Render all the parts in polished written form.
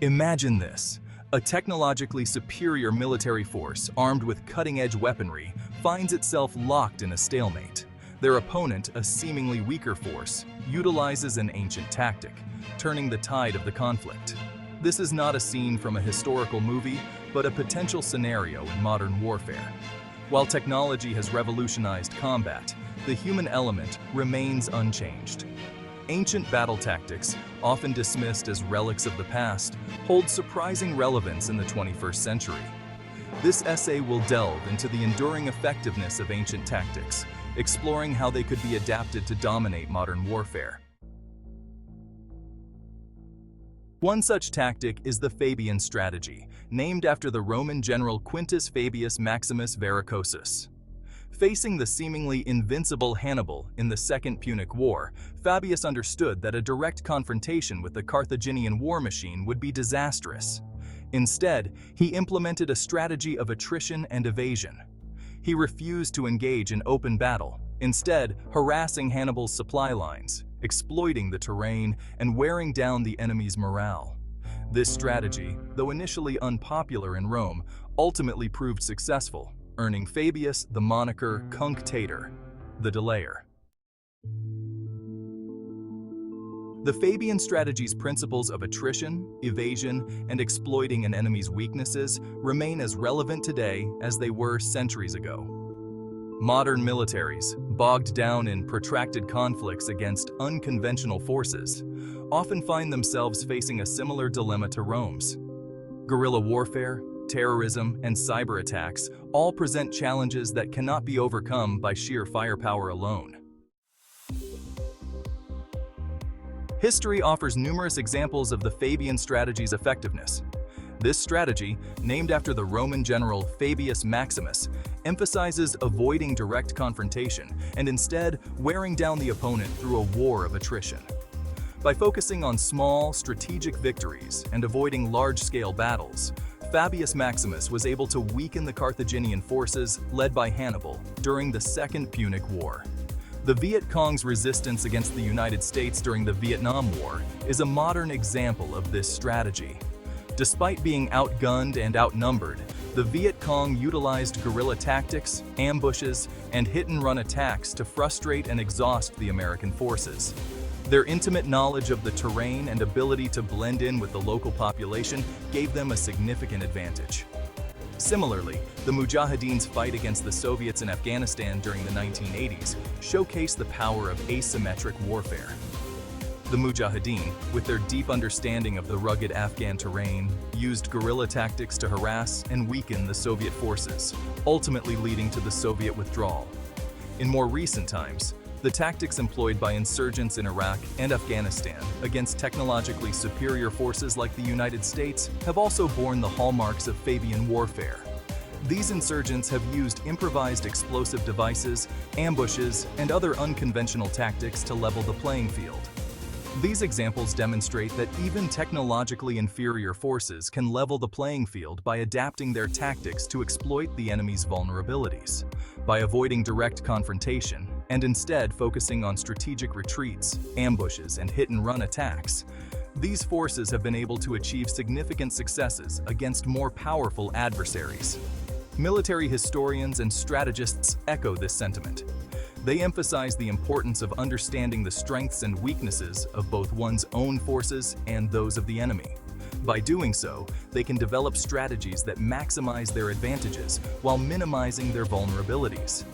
Imagine this. A technologically superior military force armed with cutting-edge weaponry finds itself locked in a stalemate. Their opponent, a seemingly weaker force, utilizes an ancient tactic, turning the tide of the conflict. This is not a scene from a historical movie, but a potential scenario in modern warfare. While technology has revolutionized combat, the human element remains unchanged. Ancient battle tactics, often dismissed as relics of the past, hold surprising relevance in the 21st century. This essay will delve into the enduring effectiveness of ancient tactics, exploring how they could be adapted to dominate modern warfare. One such tactic is the Fabian strategy, named after the Roman general Quintus Fabius Maximus Verrucosus. Facing the seemingly invincible Hannibal in the Second Punic War, Fabius understood that a direct confrontation with the Carthaginian war machine would be disastrous. Instead, he implemented a strategy of attrition and evasion. He refused to engage in open battle, instead harassing Hannibal's supply lines, exploiting the terrain, and wearing down the enemy's morale. This strategy, though initially unpopular in Rome, ultimately proved successful, earning Fabius the moniker Cunctator, the delayer. The Fabian strategy's principles of attrition, evasion, and exploiting an enemy's weaknesses remain as relevant today as they were centuries ago. Modern militaries, bogged down in protracted conflicts against unconventional forces, often find themselves facing a similar dilemma to Rome's. Guerrilla warfare, terrorism, and cyber attacks all present challenges that cannot be overcome by sheer firepower alone. History offers numerous examples of the Fabian strategy's effectiveness. This strategy, named after the Roman general Fabius Maximus, emphasizes avoiding direct confrontation and instead wearing down the opponent through a war of attrition. By focusing on small, strategic victories and avoiding large-scale battles, Fabius Maximus was able to weaken the Carthaginian forces led by Hannibal during the Second Punic War. The Viet Cong's resistance against the United States during the Vietnam War is a modern example of this strategy. Despite being outgunned and outnumbered, the Viet Cong utilized guerrilla tactics, ambushes, and hit-and-run attacks to frustrate and exhaust the American forces. Their intimate knowledge of the terrain and ability to blend in with the local population gave them a significant advantage. Similarly, the Mujahideen's fight against the Soviets in Afghanistan during the 1980s showcased the power of asymmetric warfare. The Mujahideen, with their deep understanding of the rugged Afghan terrain, used guerrilla tactics to harass and weaken the Soviet forces, ultimately leading to the Soviet withdrawal. In more recent times, the tactics employed by insurgents in Iraq and Afghanistan against technologically superior forces like the United States have also borne the hallmarks of Fabian warfare. These insurgents have used improvised explosive devices, ambushes, and other unconventional tactics to level the playing field. These examples demonstrate that even technologically inferior forces can level the playing field by adapting their tactics to exploit the enemy's vulnerabilities. By avoiding direct confrontation and instead focusing on strategic retreats, ambushes, and hit-and-run attacks, these forces have been able to achieve significant successes against more powerful adversaries. Military historians and strategists echo this sentiment. They emphasize the importance of understanding the strengths and weaknesses of both one's own forces and those of the enemy. By doing so, they can develop strategies that maximize their advantages while minimizing their vulnerabilities.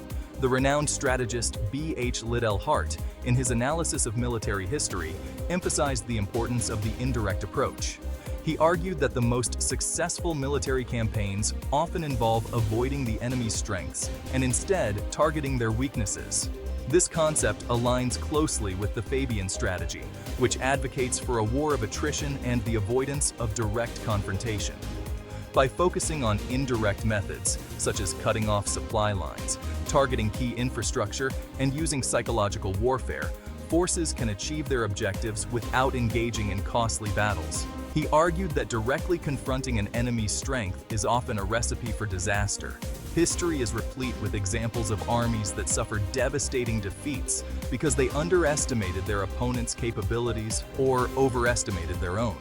The renowned strategist B.H. Liddell Hart, in his analysis of military history, emphasized the importance of the indirect approach. He argued that the most successful military campaigns often involve avoiding the enemy's strengths and instead targeting their weaknesses. This concept aligns closely with the Fabian strategy, which advocates for a war of attrition and the avoidance of direct confrontation. By focusing on indirect methods, such as cutting off supply lines, targeting key infrastructure, and using psychological warfare, forces can achieve their objectives without engaging in costly battles. He argued that directly confronting an enemy's strength is often a recipe for disaster. History is replete with examples of armies that suffered devastating defeats because they underestimated their opponent's capabilities or overestimated their own.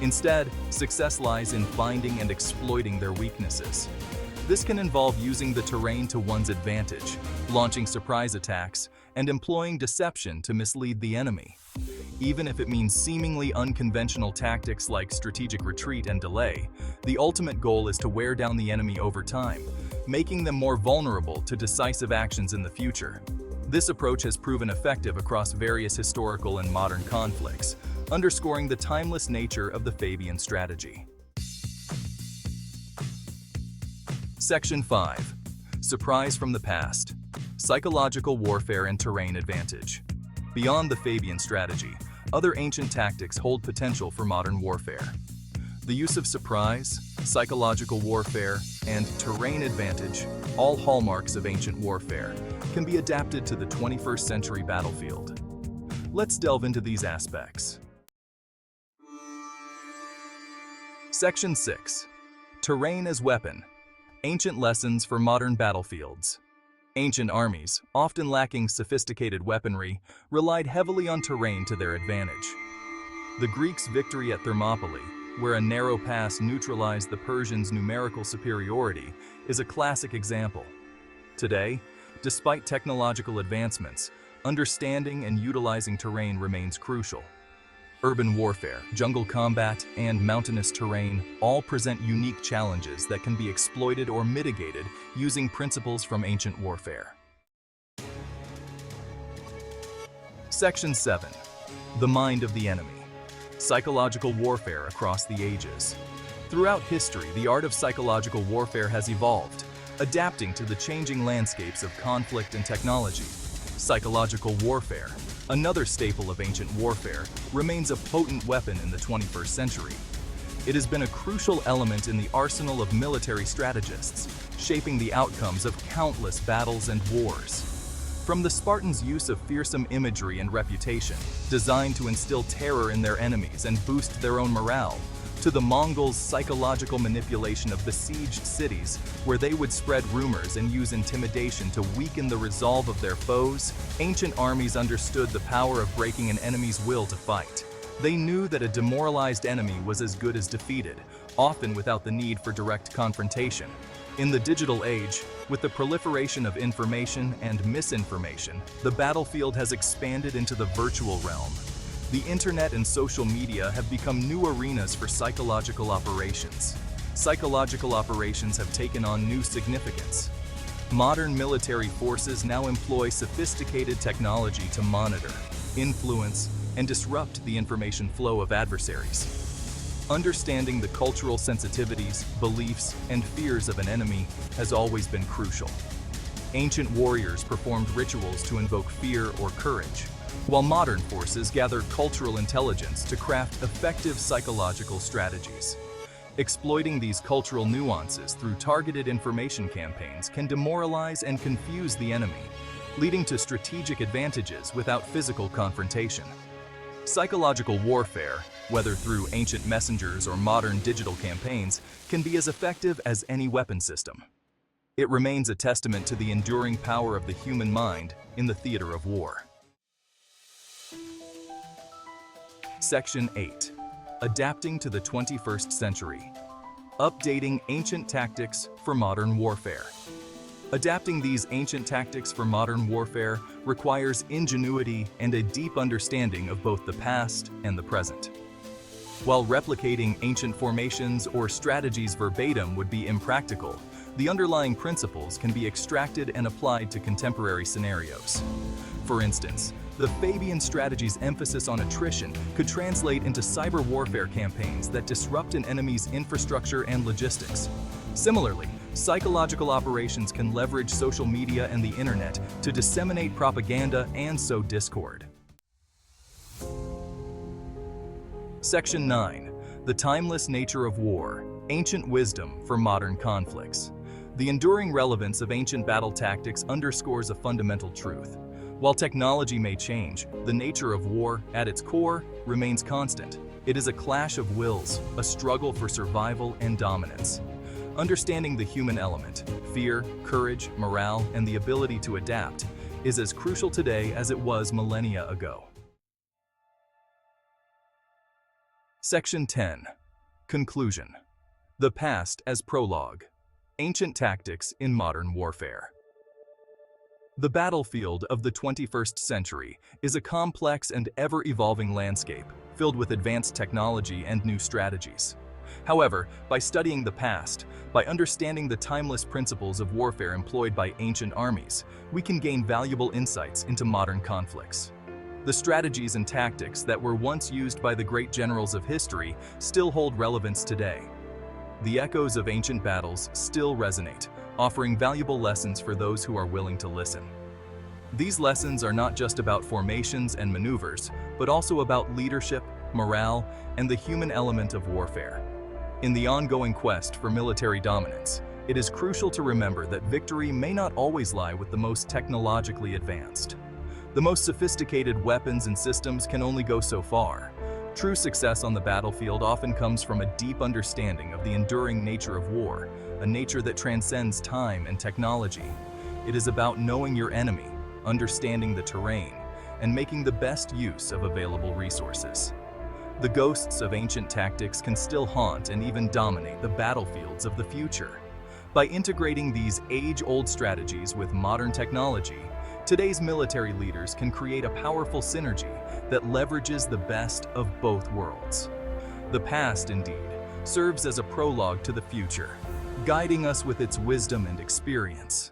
Instead, success lies in finding and exploiting their weaknesses. This can involve using the terrain to one's advantage, launching surprise attacks, and employing deception to mislead the enemy. Even if it means seemingly unconventional tactics like strategic retreat and delay, the ultimate goal is to wear down the enemy over time, making them more vulnerable to decisive actions in the future. This approach has proven effective across various historical and modern conflicts, underscoring the timeless nature of the Fabian strategy. Section 5. Surprise from the past. Psychological warfare and terrain advantage. Beyond the Fabian strategy, other ancient tactics hold potential for modern warfare. The use of surprise, psychological warfare, and terrain advantage, all hallmarks of ancient warfare, can be adapted to the 21st century battlefield. Let's delve into these aspects. Section 6. Terrain as weapon. Ancient lessons for modern battlefields. Ancient armies, often lacking sophisticated weaponry, relied heavily on terrain to their advantage. The Greeks' victory at Thermopylae, where a narrow pass neutralized the Persians' numerical superiority, is a classic example. Today, despite technological advancements, understanding and utilizing terrain remains crucial. Urban warfare, jungle combat, and mountainous terrain all present unique challenges that can be exploited or mitigated using principles from ancient warfare. Section 7. The mind of the enemy. Psychological warfare across the ages. Throughout history, the art of psychological warfare has evolved, adapting to the changing landscapes of conflict and technology. Psychological warfare, another staple of ancient warfare, remains a potent weapon in the 21st century. It has been a crucial element in the arsenal of military strategists, shaping the outcomes of countless battles and wars. From the Spartans' use of fearsome imagery and reputation, designed to instill terror in their enemies and boost their own morale, to the Mongols' psychological manipulation of besieged cities, where they would spread rumors and use intimidation to weaken the resolve of their foes, ancient armies understood the power of breaking an enemy's will to fight. They knew that a demoralized enemy was as good as defeated, often without the need for direct confrontation. In the digital age, with the proliferation of information and misinformation, the battlefield has expanded into the virtual realm. The internet and social media have become new arenas for psychological operations. Psychological operations have taken on new significance. Modern military forces now employ sophisticated technology to monitor, influence, and disrupt the information flow of adversaries. Understanding the cultural sensitivities, beliefs, and fears of an enemy has always been crucial. Ancient warriors performed rituals to invoke fear or courage, while modern forces gather cultural intelligence to craft effective psychological strategies. Exploiting these cultural nuances through targeted information campaigns can demoralize and confuse the enemy, leading to strategic advantages without physical confrontation. Psychological warfare, whether through ancient messengers or modern digital campaigns, can be as effective as any weapon system. It remains a testament to the enduring power of the human mind in the theater of war. Section 8. Adapting to the 21st century. Updating ancient tactics for modern warfare. Adapting these ancient tactics for modern warfare requires ingenuity and a deep understanding of both the past and the present. While replicating ancient formations or strategies verbatim would be impractical, the underlying principles can be extracted and applied to contemporary scenarios. For instance, the Fabian strategy's emphasis on attrition could translate into cyber warfare campaigns that disrupt an enemy's infrastructure and logistics. Similarly, psychological operations can leverage social media and the internet to disseminate propaganda and sow discord. Section 9. The timeless nature of war. Ancient wisdom for modern conflicts. The enduring relevance of ancient battle tactics underscores a fundamental truth. While technology may change, the nature of war, at its core, remains constant. It is a clash of wills, a struggle for survival and dominance. Understanding the human element, fear, courage, morale, and the ability to adapt, is as crucial today as it was millennia ago. Section 10. Conclusion. The past as prologue. Ancient tactics in modern warfare. The battlefield of the 21st century is a complex and ever-evolving landscape filled with advanced technology and new strategies. However, by studying the past, by understanding the timeless principles of warfare employed by ancient armies, we can gain valuable insights into modern conflicts. The strategies and tactics that were once used by the great generals of history still hold relevance today. The echoes of ancient battles still resonate, offering valuable lessons for those who are willing to listen. These lessons are not just about formations and maneuvers, but also about leadership, morale, and the human element of warfare. In the ongoing quest for military dominance, it is crucial to remember that victory may not always lie with the most technologically advanced. The most sophisticated weapons and systems can only go so far. True success on the battlefield often comes from a deep understanding of the enduring nature of war, a nature that transcends time and technology. It is about knowing your enemy, understanding the terrain, and making the best use of available resources. The ghosts of ancient tactics can still haunt and even dominate the battlefields of the future. By integrating these age-old strategies with modern technology, today's military leaders can create a powerful synergy that leverages the best of both worlds. The past, indeed, serves as a prologue to the future, guiding us with its wisdom and experience.